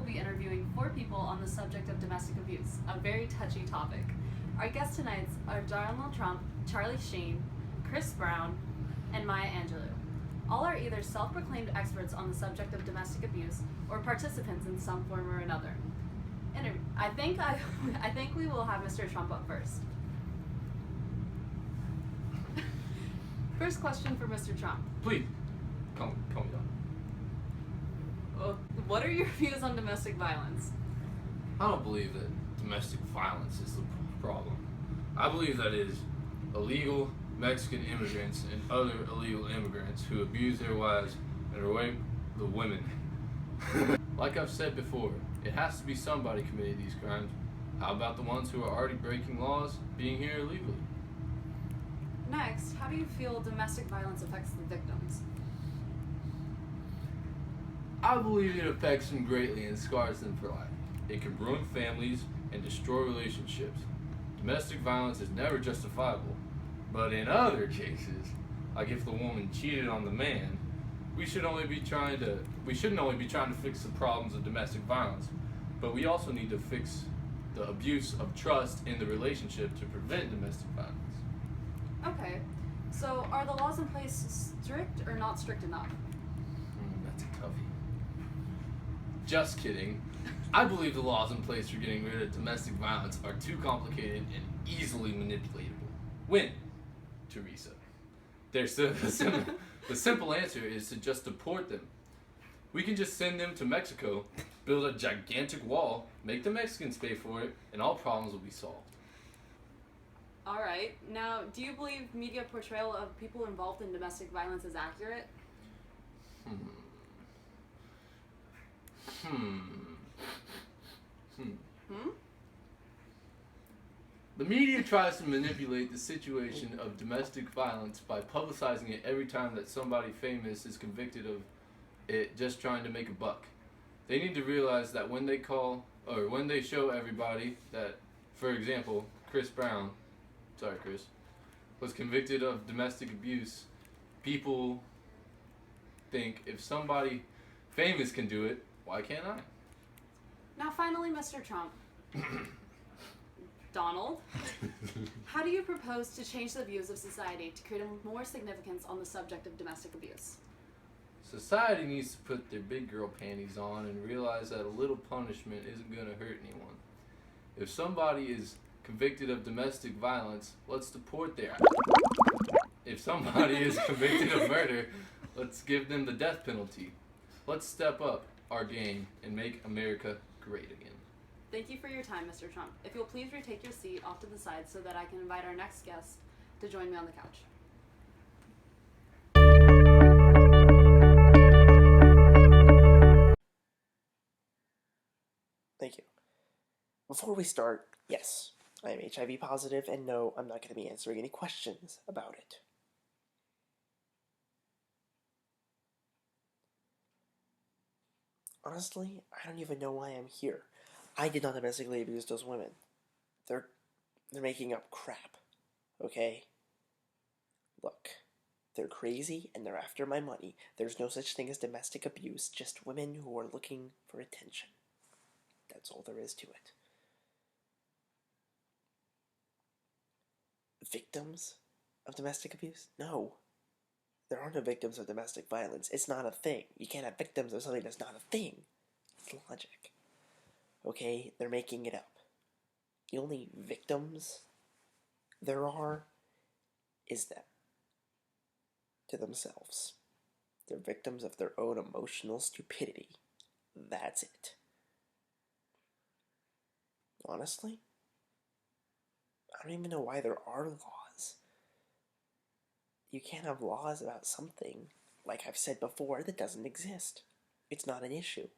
be interviewing 4 people on the subject of domestic abuse, a very touchy topic. Our guests tonight are Donald Trump, Charlie Sheen, Chris Brown, and Maya Angelou. All are either self-proclaimed experts on the subject of domestic abuse or participants in some form or another. I think we will have Mr. Trump up first. First question for Mr. Trump. Please, calm me down. What are your views on domestic violence? I don't believe that domestic violence is the problem. I believe that it is illegal Mexican immigrants and other illegal immigrants who abuse their wives and rape the women. Like I've said before, it has to be somebody committing these crimes. How about the ones who are already breaking laws, being here illegally? Next, how do you feel domestic violence affects the victims? I believe it affects them greatly and scars them for life. It can ruin families and destroy relationships. Domestic violence is never justifiable, but in other cases, like if the woman cheated on the man, we shouldn't only be trying to fix the problems of domestic violence, but we also need to fix the abuse of trust in the relationship to prevent domestic violence. Okay, so are the laws in place strict or not strict enough? That's a toughie. Just kidding. I believe the laws in place for getting rid of domestic violence are too complicated and easily manipulatable. Win, Teresa. The simple answer is to just deport them. We can just send them to Mexico, build a gigantic wall, make the Mexicans pay for it, and all problems will be solved. Alright, now do you believe media portrayal of people involved in domestic violence is accurate? The media tries to manipulate the situation of domestic violence by publicizing it every time that somebody famous is convicted of it, just trying to make a buck. They need to realize that when they show everybody that, for example, Chris, was convicted of domestic abuse, people think if somebody famous can do it, why can't I? Now finally, Mr. Trump. Donald, how do you propose to change the views of society to create a more significance on the subject of domestic abuse? Society needs to put their big girl panties on and realize that a little punishment isn't going to hurt anyone. If somebody is convicted of domestic violence, let's deport their ass. If somebody is convicted of murder, let's give them the death penalty. Let's step up our game and make America great again. Thank you for your time, Mr. Trump. If you'll please retake your seat off to the side so that I can invite our next guest to join me on the couch. Thank you. Before we start, yes, I am HIV positive, and no, I'm not going to be answering any questions about it. Honestly, I don't even know why I'm here. I did not domestically abuse those women. They're making up crap, okay? Look, they're crazy and they're after my money. There's no such thing as domestic abuse, just women who are looking for attention. That's all there is to it. Victims of domestic abuse? No. There are no victims of domestic violence. It's not a thing. You can't have victims of something that's not a thing. It's logic. Okay? They're making it up. The only victims there are is them. To themselves. They're victims of their own emotional stupidity. That's it. Honestly, I don't even know why there are laws. You can't have laws about something, like I've said before, that doesn't exist. It's not an issue.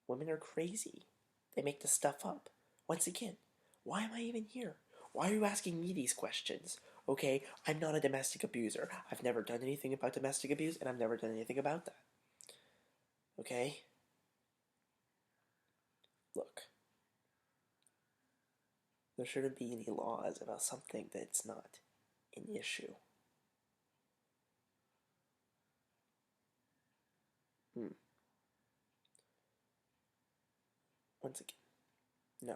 Women are crazy. They make this stuff up. Once again, why am I even here? Why are you asking me these questions? Okay, I'm not a domestic abuser. I've never done anything about domestic abuse, and I've never done anything about that. Okay? Look. There shouldn't be any laws about something that's not an issue. Once again, no.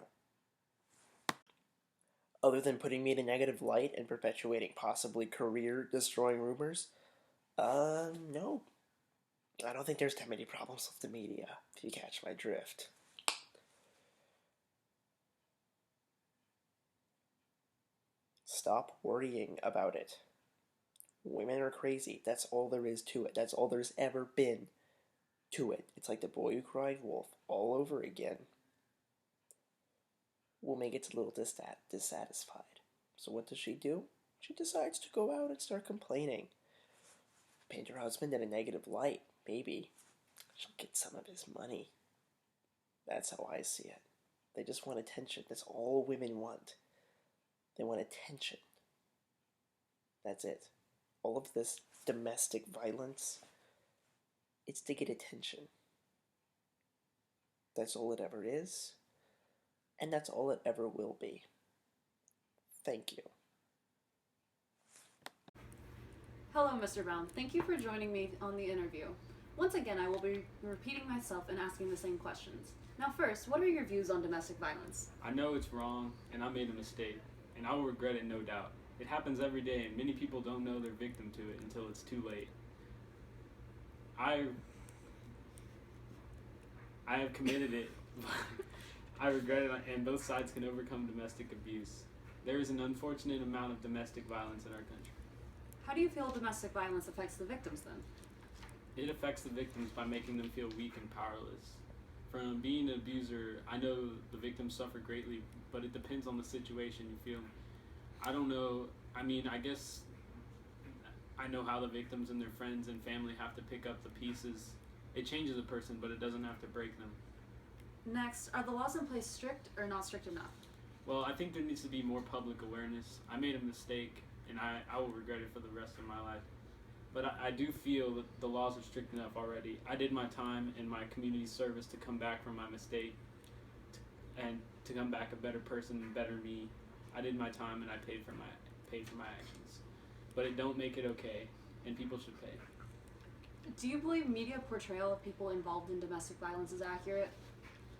Other than putting me in a negative light and perpetuating possibly career-destroying rumors, no. I don't think there's that many problems with the media, if you catch my drift. Stop worrying about it. Women are crazy. That's all there is to it. That's all there's ever been to it. It's like the boy who cried wolf all over again. Woman gets a little dissatisfied. So what does she do? She decides to go out and start complaining. Paint her husband in a negative light. Maybe she'll get some of his money. That's how I see it. They just want attention. That's all women want. They want attention. That's it. All of this domestic violence, it's to get attention. That's all it ever is, and that's all it ever will be. Thank you. Hello, Mr. Brown. Thank you for joining me on the interview. Once again, I will be repeating myself and asking the same questions. Now first, what are your views on domestic violence? I know it's wrong, and I made a mistake, and I will regret it, no doubt. It happens every day, and many people don't know they're victim to it until it's too late. I have committed it. I regret it, and both sides can overcome domestic abuse. There is an unfortunate amount of domestic violence in our country. How do you feel domestic violence affects the victims then? It affects the victims by making them feel weak and powerless. From being an abuser, I know the victims suffer greatly, but it depends on the situation you feel. I don't know, I guess I know how the victims and their friends and family have to pick up the pieces. It changes a person, but it doesn't have to break them. Next, are the laws in place strict or not strict enough? Well, I think there needs to be more public awareness. I made a mistake, and I will regret it for the rest of my life. But I do feel that the laws are strict enough already. I did my time in my community service to come back from my mistake and to come back a better person, better me. I did my time and I paid for my actions. But it don't make it okay, and people should pay. Do you believe media portrayal of people involved in domestic violence is accurate?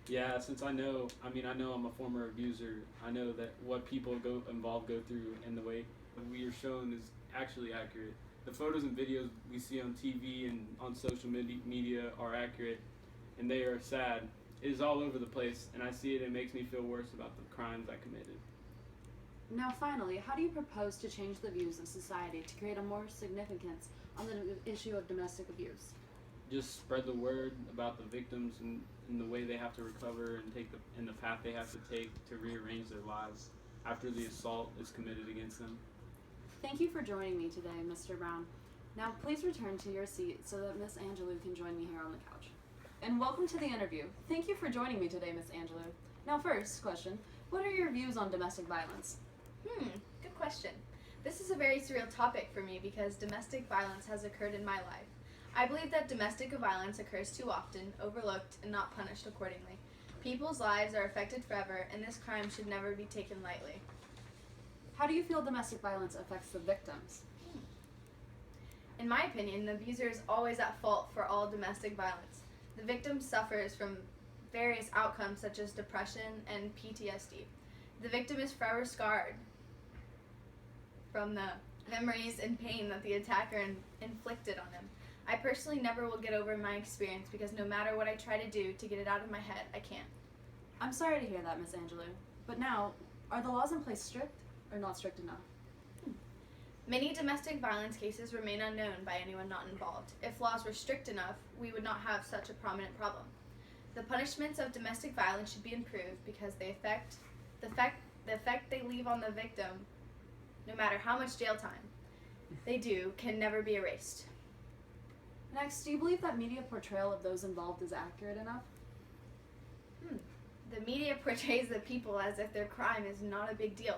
Yeah, since I know I'm a former abuser, I know that what people go through and the way we are shown is actually accurate. The photos and videos we see on TV and on social media are accurate, and they are sad. It is all over the place, and I see it and it makes me feel worse about the crimes I committed. Now finally, how do you propose to change the views of society to create a more significance on the issue of domestic abuse? Just spread the word about the victims and the way they have to recover and the path they have to take to rearrange their lives after the assault is committed against them. Thank you for joining me today, Mr. Brown. Now please return to your seat so that Miss Angelou can join me here on the couch. And welcome to the interview. Thank you for joining me today, Miss Angelou. Now first question, what are your views on domestic violence? Good question. This is a very surreal topic for me because domestic violence has occurred in my life. I believe that domestic violence occurs too often, overlooked, and not punished accordingly. People's lives are affected forever, and this crime should never be taken lightly. How do you feel domestic violence affects the victims? In my opinion, the abuser is always at fault for all domestic violence. The victim suffers from various outcomes such as depression and PTSD. The victim is forever scarred from the memories and pain that the attacker inflicted on him. I personally never will get over my experience because no matter what I try to do to get it out of my head, I can't. I'm sorry to hear that, Miss Angelou. But now, are the laws in place strict or not strict enough? Many domestic violence cases remain unknown by anyone not involved. If laws were strict enough, we would not have such a prominent problem. The punishments of domestic violence should be improved because the effect they leave on the victim, no matter how much jail time they do, can never be erased. Next, do you believe that media portrayal of those involved is accurate enough? The media portrays the people as if their crime is not a big deal.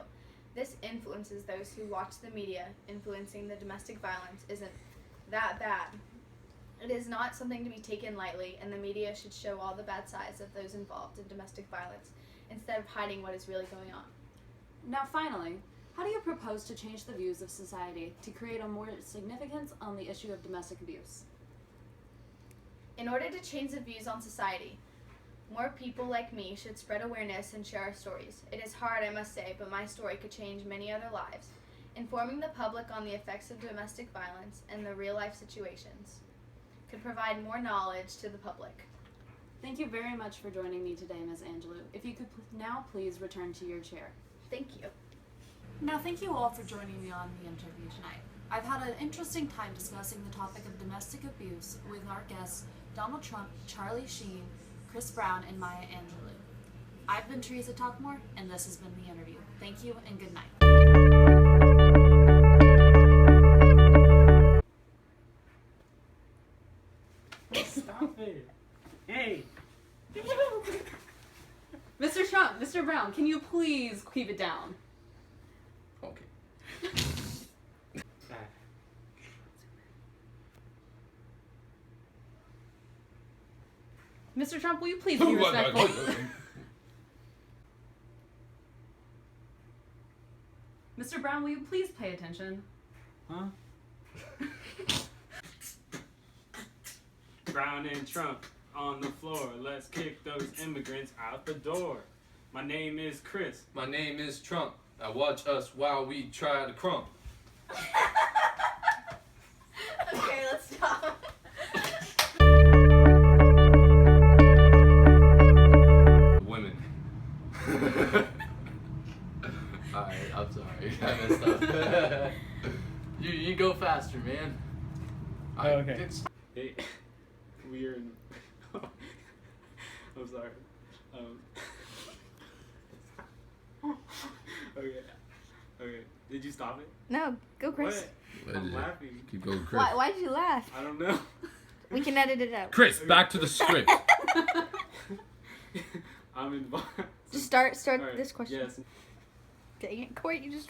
This influences those who watch the media. Influencing the domestic violence isn't that bad. It is not something to be taken lightly, and the media should show all the bad sides of those involved in domestic violence instead of hiding what is really going on. Now finally, how do you propose to change the views of society to create a more significance on the issue of domestic abuse? In order to change the views on society, More people like me should spread awareness and share our stories. It is hard, I must say, but my story could change many other lives. Informing the public on the effects of domestic violence and the real-life situations could provide more knowledge to the public. Thank you very much for joining me today, Ms. Angelou. If you could now please return to your chair. Thank you. Now, thank you all for joining me on the interview tonight. I've had an interesting time discussing the topic of domestic abuse with our guests, Donald Trump, Charlie Sheen, Chris Brown, and Maya Angelou. I've been Teresa Talkmore, and this has been the interview. Thank you, and good night. Stop it. Hey. Mr. Trump, Mr. Brown, can you please keep it down? Okay. Mr. Trump, will you please be respectful? Mr. Brown, will you please pay attention? Huh? Brown and Trump on the floor. Let's kick those immigrants out the door. My name is Chris. My name is Trump. Now watch us while we try to crump. Okay, let's stop. Women. Alright, I'm sorry. I messed up. you go faster, man. Okay. Hey, we're in. I'm sorry. Okay. Did you stop it? No, go Chris. What? I'm laughing. Keep going, Chris. Why did you laugh? I don't know. We can edit it out. Chris, back to the script. I'm involved. Just start All right, this question. Yes. Dang it, Court, you just